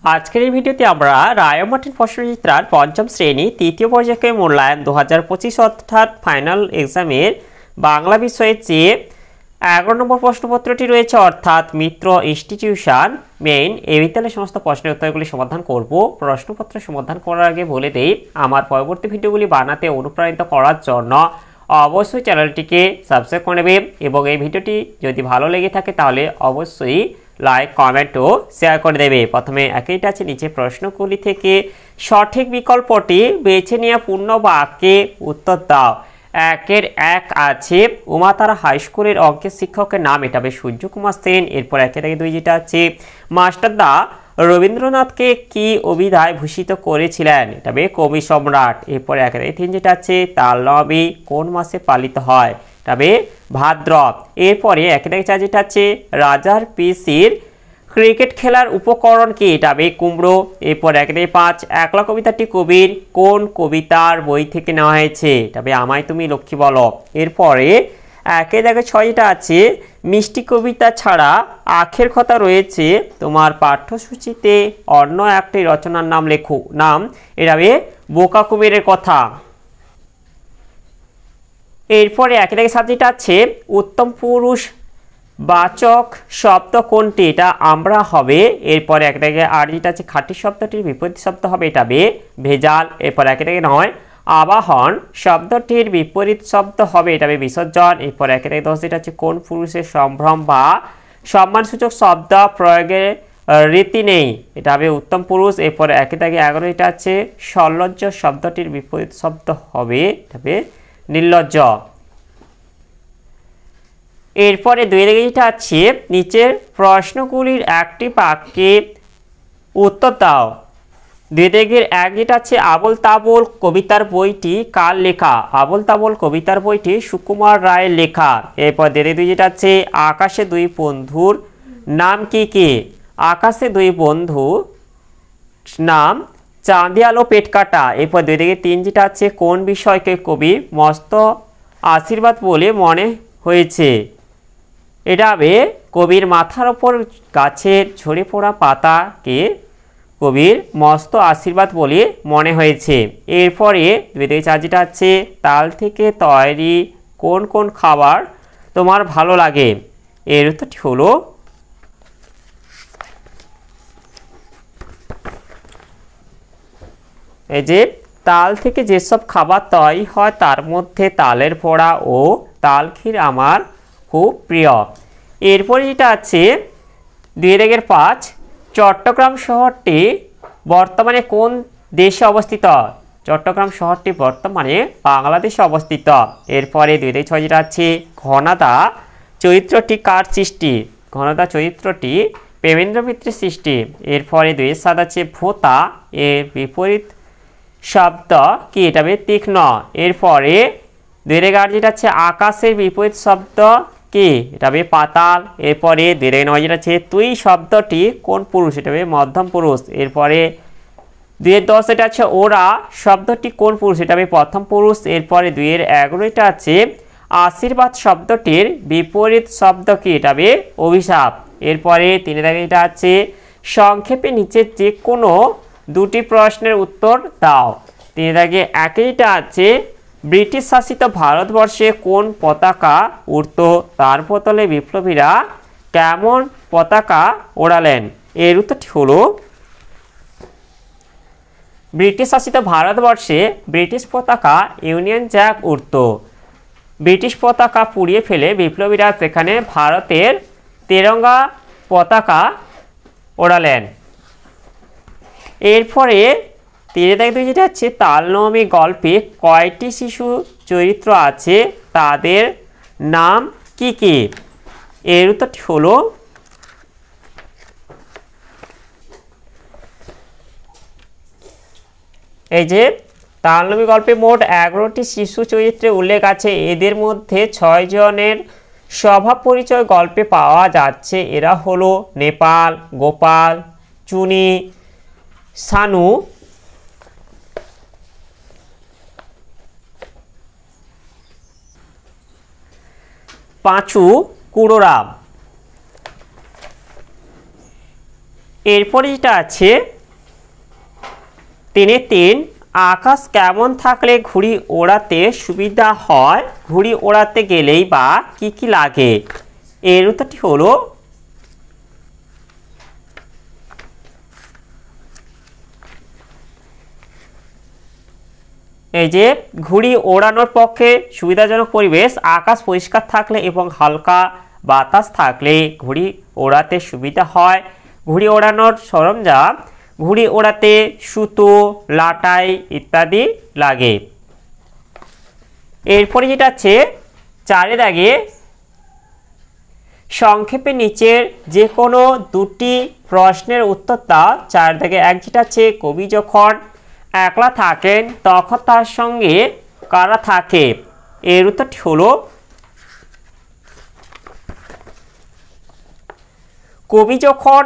আজকের এই ভিডিওতে আমরা রায়মার্টিন প্রশ্নচিত্রার পঞ্চম শ্রেণী তৃতীয় পর্যায়ে মূল্যায়ন 2025 অর্থাৎ ফাইনাল এক্সামের বাংলা বিষয়ের যে 11 নম্বর প্রশ্নপত্রটি রয়েছে অর্থাৎ মিত্র ইনস্টিটিউশন মেইন এই বিদ্যালয়ের সমস্ত প্রশ্নের উত্তরগুলি সমাধান করব। প্রশ্নপত্র সমাধান করার আগে বলে দেই, আমার পরবর্তী ভিডিওগুলি বানাতে অনুপ্রাণিত করার জন্য অবশ্যই চ্যানেলটিকে সাবস্ক্রাইব করে নেবে এবং এই ভিডিওটি যদি ভালো লেগে থাকে তাহলে অবশ্যই লাইক কমেন্ট ও শেয়ার করে দেবে। প্রথমে একইটা আছে, নিচে প্রশ্নগুলি থেকে সঠিক বিকল্পটি বেছে নিয়ে পূর্ণ বাক্যে উত্তর দাও। একের এক আছে উমাতারা হাই স্কুলের অঙ্কের শিক্ষকের নাম, এটা হবে সূর্যকুমার সেন। এরপর একের আগে দুই যেটা আছে মাস্টারদা রবীন্দ্রনাথকে কি অভিধায় ভূষিত করেছিলেন, এটা হবে কবি সম্রাট। এরপর একের আগে তিন যেটা আছে তাল নবী কোন মাসে পালিত হয়, তবে ভাদ্র। এরপরে একের আগে চার যেটা আছে রাজার পিসির ক্রিকেট খেলার উপকরণ কি, এটা হবে কুমড়ো। এরপর একের পাঁচ একলা কবিতাটি কবির কোন কবিতার বই থেকে নেওয়া হয়েছে, তবে আমায় তুমি লক্ষ্মী বলো। এরপরে একের আগে ছয় যেটা আছে মিষ্টি কবিতা ছাড়া আখের কথা রয়েছে তোমার পাঠ্যসূচিতে অন্য একটি রচনার নাম লেখো, নাম এটা হবে বোকা কুমিরের কথা। এরপরে একের আগে সাত যেটা আছে উত্তম পুরুষ বাচক শব্দ কোনটি, এটা আমরা হবে। এরপরে একের আগে আর যেটা আছে খাঁটি শব্দটির বিপরীত শব্দ হবে, এটা হবে ভেজাল। এরপর একের আগে নয় আবাহন শব্দটির বিপরীত শব্দ হবে, এটা হবে বিসর্জন। এরপর একের আগে দশ যেটা আছে কোন পুরুষের সম্ভ্রম বা সম্মানসূচক শব্দ প্রয়োগের রীতি নেই, এটা হবে উত্তম পুরুষ। এরপর একের আগে 11 এটা আছে সলজ্জ শব্দটির বিপরীত শব্দ হবে, এটা হবে নির্লজ্জ। এরপরে দুই দিকে যেটা আছে নিচের প্রশ্নগুলির একটি বাক্যে উত্তর দাও। দুই দিকের এক যেটা আছে আবোল তাবোল কবিতার বইটি কার লেখা, আবোল তাবোল কবিতার বইটি সুকুমার রায়ের লেখা। এরপর দুই যেটা আছে আকাশে দুই বন্ধুর নাম কি কি, আকাশে দুই বন্ধু নাম চাঁদি আলো পেট কাটা। এরপর দুই দিকে তিন যেটা আছে কোন বিষয়কে কবি মস্ত আশীর্বাদ বলে মনে হয়েছে, এটা হবে কবির মাথার ওপর গাছের ঝরে পড়া পাতাকে কবির মস্ত আশীর্বাদ বলে মনে হয়েছে। এরপরে দুই থেকে চার যেটা আছে তাল থেকে তৈরি কোন কোন খাবার তোমার ভালো লাগে, এর উত্তরটি হলো এই যে তাল থেকে যেসব খাবার তৈরি হয় তার মধ্যে তালের বড়া ও তাল ক্ষীর আমার খুব প্রিয়। এরপরে যেটা আছে 2-5 চট্টগ্রাম শহরটি বর্তমানে কোন দেশে অবস্থিত, চট্টগ্রাম শহরটি বর্তমানে বাংলাদেশে অবস্থিত। এরপরে 2-6 যেটা আছে ঘনাদা চরিত্রটি কার সৃষ্টি, ঘনাদা চরিত্রটি প্রেমেন্দ্র মিত্রের সৃষ্টি। এরপরে 2-7 আছে ভোঁতা এর বিপরীত শব্দ কি, এটা হবে তীক্ষ্ণ। এরপরে 2-8 যেটা আছে আকাশের বিপরীত শব্দ কি, এটা হবে পাতাল। এরপরে 2-9 যেটা আছে তুই শব্দটি কোন পুরুষ, এটা হবে মধ্যম পুরুষ। এরপরে 2-10 এটা আছে ওরা শব্দটি কোন পুরুষ, এটা হবে প্রথম পুরুষ। এরপরে 2-11 এটা আছে আশীর্বাদ শব্দটির বিপরীত শব্দ কি, এটা হবে অভিশাপ। এরপরে 3 এটা আছে সংক্ষেপে নিচে যে কোনো দুটি প্রশ্নের উত্তর দাও। 3 এটা আছে ব্রিটিশ শাসিত ভারতবর্ষে কোন পতাকা উড়ত, তার বদলে বিপ্লবীরা কেমন পতাকা ওড়ালেন, এর উত্তরটি হলো ব্রিটিশ শাসিত ভারতবর্ষে ব্রিটিশ পতাকা ইউনিয়ন জ্যাক উড়ত। ব্রিটিশ পতাকা পুড়িয়ে ফেলে বিপ্লবীরা সেখানে ভারতের তেরঙ্গা পতাকা ওড়ালেন। এরপরে 3-2 যেটা আছে তালনবমী গল্পে কয়টি শিশু চরিত্র আছে তাদের নাম কি কি, এর উত্তরটি হলো এই যে তালনবমী গল্পে মোট 11টি শিশু চরিত্রের উল্লেখ আছে, এদের মধ্যে 6 জনের স্বভাব পরিচয় গল্পে পাওয়া যাচ্ছে। এরা হলো নেপাল, গোপাল, চুনি, সানু, পাঁচু, কুড়োরাম। এরপরে যেটা আছে 3 আকাশ কেমন থাকলে ঘুড়ি ওড়াতে সুবিধা হয়, ঘুড়ি ওড়াতে গেলেই বা কি কি লাগে? এর উত্তরটি হলো এই যে ঘুড়ি ওড়ানোর পক্ষে সুবিধাজনক পরিবেশ আকাশ পরিষ্কার থাকলে এবং হালকা বাতাস থাকলে ঘুড়ি ওড়াতে সুবিধা হয়। ঘুড়ি ওড়ানোর সরঞ্জাম, ঘুড়ি ওড়াতে সুতো, লাটাই ইত্যাদি লাগে। এরপরে যেটা আছে 4 দাগে সংক্ষেপে নিচের যে কোনো 2টি প্রশ্নের উত্তর দাও। 4 দাগে 1 যেটা আছে কবি যখন একলা থাকেন তখন তার সঙ্গে কারা থাকে? এর উত্তরটি হলো কবি যখন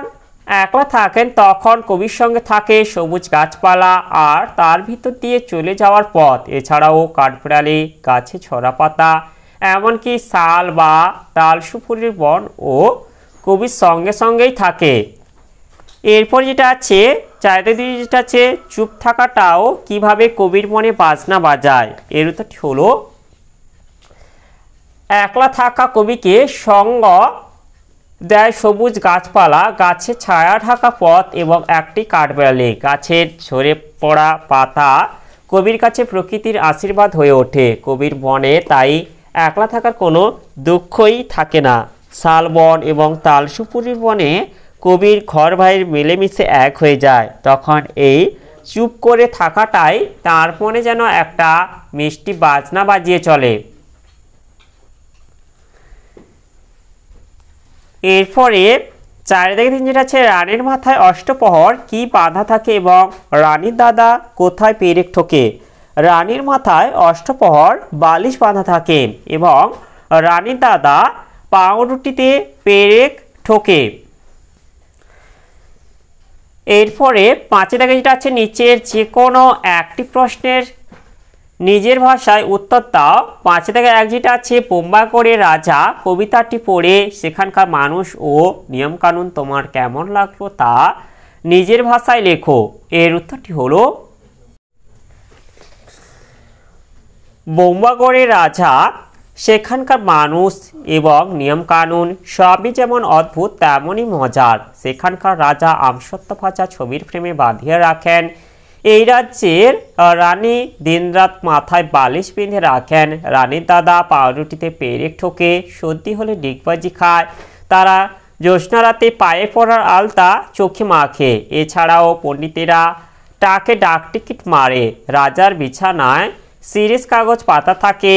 একলা থাকেন তখন কবির সঙ্গে থাকে সবুজ গাছপালা আর তার ভিতর দিয়ে চলে যাওয়ার পথ, এছাড়াও কাঠবিড়ালি, গাছে ছড়া পাতা, এমনকি শাল বা তাল সুপুরির বন ও কবির সঙ্গে সঙ্গেই থাকে। এরপর যেটা আছে 4 যেটা আছে চুপ থাকাটাও কিভাবে কবির মনে বাজনা বাজায়? এর উত্তরটি হলো একলা থাকা কবিকে সঙ্গ দেয় সবুজ গাছপালা, গাছের ছায়া ঢাকা পথ এবং একটি কাঠবিড়ালি। গাছের ঝরে পড়া পাতা কবির কাছে প্রকৃতির আশীর্বাদ হয়ে ওঠে। কবির মনে তাই একলা থাকার কোনো দুঃখই থাকে না। শালবন এবং তালসুপুরির বনে কবির ঘর বাহির মিলেমিশে এক হয়ে যায়। তখন এই চুপ করে থাকাটাই তার মনে যেন একটা মিষ্টি বাজনা বাজিয়ে চলে। এরপরে 4 দাগে 3 যেটা আছে রানীর মাথায় অষ্টপ্রহর কি বাঁধা থাকে এবং রানীর দাদা কোথায় পেরেক ঠোকে? রানীর মাথায় অষ্টপ্রহর বালিশ বাঁধা থাকে এবং রানীর দাদা পাউরুটিতে পেরেক ঠোকে। এরপরে 5 দাগে যেটা আছে নিচের যে কোনো একটি প্রশ্নের নিজের ভাষায় উত্তর দাও। 5 দাগে 1 যেটা আছে বোম্বাগড়ের রাজা কবিতাটি পড়ে সেখানকার মানুষ ও নিয়মকানুন তোমার কেমন লাগলো তা নিজের ভাষায় লেখো। এর উত্তরটি হলো বোম্বাগড়ের রাজা সেখানকার মানুষ এবং নিয়মকানুন সবই যেমন অদ্ভুত তেমনই মজার। সেখানকার রাজা আমসত্ত্ব ভাজা ছবির ফ্রেমে বাঁধিয়ে রাখেন। এই রাজ্যের রানী দিনরাত মাথায় বালিশ বেঁধে রাখেন। রানীর দাদা পাউরুটিতে পেরেক ঠোকে, সর্দি হলে ডিগবাজি খায়। তারা জ্যোৎস্না রাতে পায়ে পড়ার আলতা চোখে মাখে। এছাড়াও পণ্ডিতেরা টাকে ডাক টিকিট মারে। রাজার বিছানায় সিরিজ কাগজ পাতা থাকে।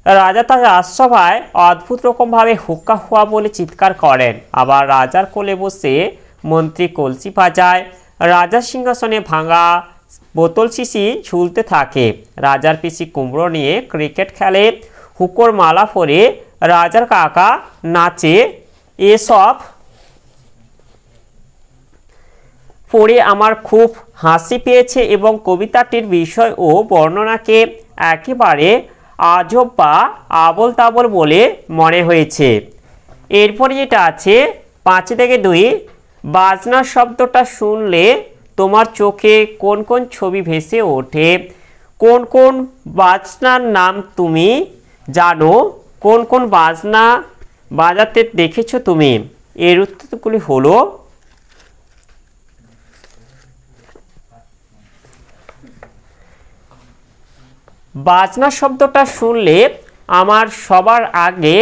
রাজা তার রাজসভায় অদ্ভুত রকমভাবে হুক্কা হুয়া বলে চিৎকার করেন। আবার রাজার কোলে বসে মন্ত্রী কলসি বাজায়। রাজার সিংহাসনে ভাঙা বোতল শিশি ঝুলতে থাকে। রাজার পিসি কুমড়ো নিয়ে ক্রিকেট খেলে। হুকোর মালা পরে রাজার কাকা নাচে। এসব পড়ে আমার খুব হাসি পেয়েছে এবং কবিতাটির বিষয় ও বর্ণনাকে একেবারে আজব বা আবল তাবল বলে মনে হয়েছে। এরপরে যেটা আছে 5 থেকে 2 বাজনা শব্দটা শুনলে তোমার চোখে কোন কোন ছবি ভেসে ওঠে? কোন কোন বাজনার নাম তুমি জানো? কোন কোন বাজনা বাজাতে দেখেছো তুমি? এর উত্তরগুলি হলো বাজনা শব্দটা শুনলে আমার সবার আগে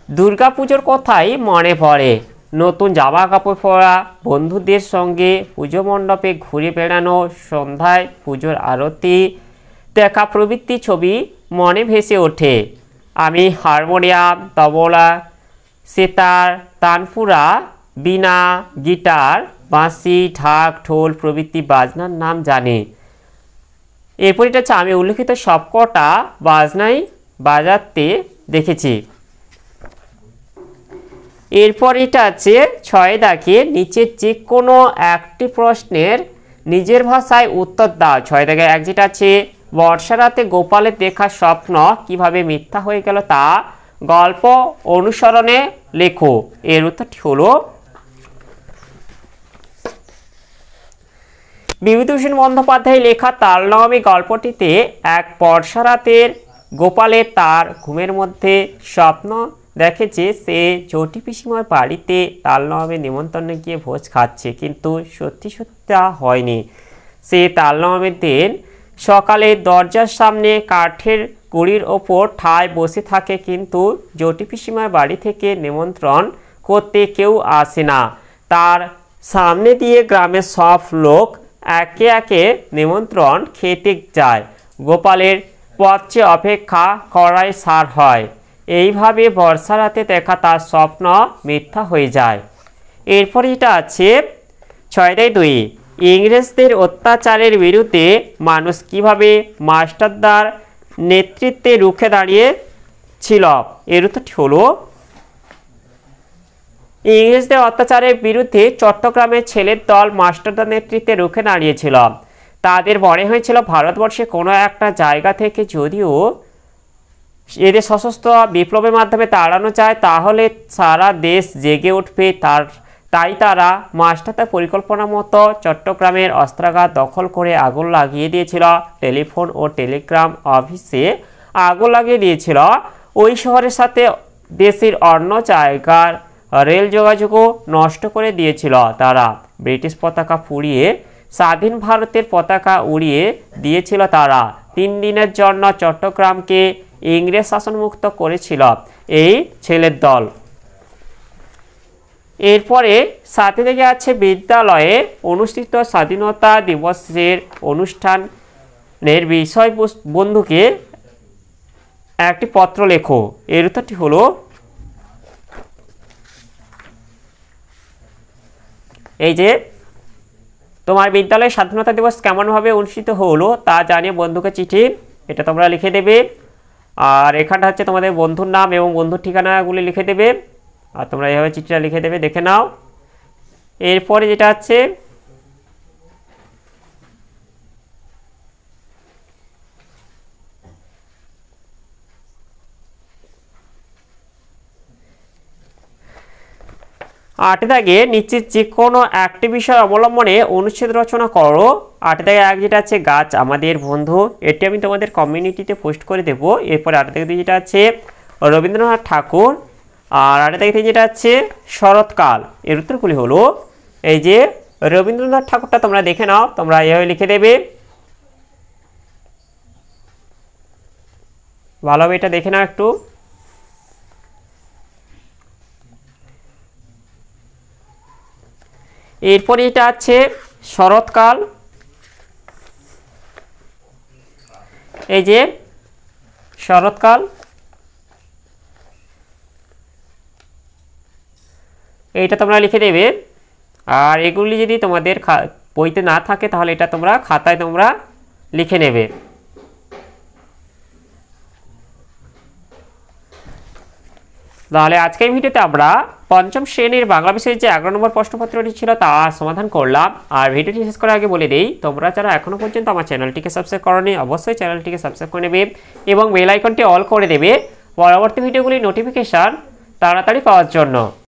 দুর্গাপুজোর কথাই মনে পড়ে। নতুন জামা কাপড় পরা, বন্ধুদের সঙ্গে পুজো মণ্ডপে ঘুরে বেড়ানো, সন্ধ্যায় পুজোর আরতি দেখা প্রভৃতি ছবি মনে ভেসে ওঠে। আমি হারমোনিয়াম, তবলা, সেতার, তানপুরা, বীণা, গিটার, বাঁশি, ঢাক, ঢোল প্রভৃতি বাজনার নাম জানি। এরপর এটা হচ্ছে আমি উল্লেখিত সবকটা বাজনাই বাজাতে দেখেছি। এরপর এটা আছে 6 দাগে নিচের যে কোনো একটি প্রশ্নের নিজের ভাষায় উত্তর দাও। 6 দাগে 1 যেটা আছে বর্ষা রাতে গোপালের দেখা স্বপ্ন কিভাবে মিথ্যা হয়ে গেল তা গল্প অনুসরণে লেখো। এর উত্তরটি হলো বিভূতিভূষণ বন্দ্যোপাধ্যায় লেখা তালনবমী গল্পটিতে এক বর্ষা রাতের গোপালের তার ঘুমের মধ্যে স্বপ্ন দেখে যে সে চটি পিসিমার বাড়িতে তালনবমীর নিমন্ত্রণে গিয়ে ভোজ খাচ্ছে, কিন্তু সত্যি সত্যি তা হয়নি। সে তালনবমীর দিন সকালে দরজার সামনে কাঠের গুঁড়ির ওপর ঠায় বসে থাকে, কিন্তু জটি পিসিমার বাড়ি থেকে নিমন্ত্রণ করতে কেউ আসে না। তার সামনে দিয়ে গ্রামের সব লোক একে একে নিমন্ত্রণ খেতে যায়। গোপালের পথে অপেক্ষা করাই সার হয়। এইভাবে বর্ষা রাতে দেখা তার স্বপ্ন মিথ্যা হয়ে যায়। এরপর এটা আছে 6-2। ইংরেজদের অত্যাচারের বিরুদ্ধে মানুষ কিভাবে মাস্টারদার নেতৃত্বে রুখে দাঁড়িয়েছিল। এর উত্তরটি হলো ইংরেজদের অত্যাচারের বিরুদ্ধে চট্টগ্রামের ছেলের দল মাস্টারদার নেতৃত্বে রুখে দাঁড়িয়েছিল। তাদের মনে হয়েছিল ভারতবর্ষে কোনো একটা জায়গা থেকে যদিও এদের সশস্ত্র বিপ্লবের মাধ্যমে তাড়ানো যায় তাহলে সারা দেশ জেগে উঠবে। তাই তারা মাস্টারদার পরিকল্পনা মতো চট্টগ্রামের অস্ত্রাগার দখল করে আগুন লাগিয়ে দিয়েছিল। টেলিফোন ও টেলিগ্রাম অফিসে আগুন লাগিয়ে দিয়েছিল। ওই শহরের সাথে দেশের অন্য জায়গার রেল যোগাযোগও নষ্ট করে দিয়েছিল তারা। ব্রিটিশ পতাকা পুড়িয়ে স্বাধীন ভারতের পতাকা উড়িয়ে দিয়েছিল তারা। 3 দিনের জন্য চট্টগ্রামকে ইংরেজ শাসনমুক্ত করেছিল এই ছেলের দল। এরপরে সাথে থেকে আছে বিদ্যালয়ে অনুষ্ঠিত স্বাধীনতা দিবসের অনুষ্ঠানের বিষয় বন্ধুকে একটি পত্র লেখো। এর উত্তরটি হলো এই যে তোমার বিদ্যালয়ে স্বাধীনতা দিবস কেমনভাবে অনুষ্ঠিত হলো তা জানিয়ে বন্ধুকে চিঠি এটা তোমরা লিখে দেবে। আর এখানটা হচ্ছে তোমাদের বন্ধুর নাম এবং বন্ধুর ঠিকানাগুলি লিখে দেবে। আর তোমরা এইভাবে চিঠিটা লিখে দেবে, দেখে নাও। এরপরে যেটা আছে আগে নিচে যে কোনো একটি বিষয় অবলম্বনে অনুচ্ছেদ রচনা করো। 8-1 যেটা আছে গাছ আমাদের বন্ধু, এটি আমি তোমাদের কমিউনিটিতে পোস্ট করে দেব। এরপরে 8-2 যেটা আছে রবীন্দ্রনাথ ঠাকুর। আর 8-3 যেটা আছে শরৎকাল। এর উত্তরগুলি হলো এই যে রবীন্দ্রনাথ ঠাকুরটা তোমরা দেখে নাও, তোমরা এভাবে লিখে দেবে, ভালোভাবে এটা দেখে নাও একটু। এরপরে এটা আছে শরৎকাল। এই যে শরৎকাল, এইটা তোমরা লিখে দেবে। আর এগুলি যদি তোমাদের বইতে না থাকে তাহলে এটা তোমরা খাতায় তোমরা লিখে নেবে। তাহলে আজকের ভিডিওতে আমরা পঞ্চম শ্রেণীর বাংলা বিষয়ের যে 11 নম্বর প্রশ্নপত্রটি ছিল তা সমাধান করলাম। আর ভিডিওটি শেষ করার আগে বলে দেই, তোমরা যারা এখনো পর্যন্ত আমার চ্যানেলটিকে সাবস্ক্রাইব করোনি অবশ্যই চ্যানেলটিকে সাবস্ক্রাইব করে নেবে এবং বেল আইকনটি অল করে দেবে পরবর্তী ভিডিওগুলির নোটিফিকেশন তাড়াতাড়ি পাওয়ার জন্য।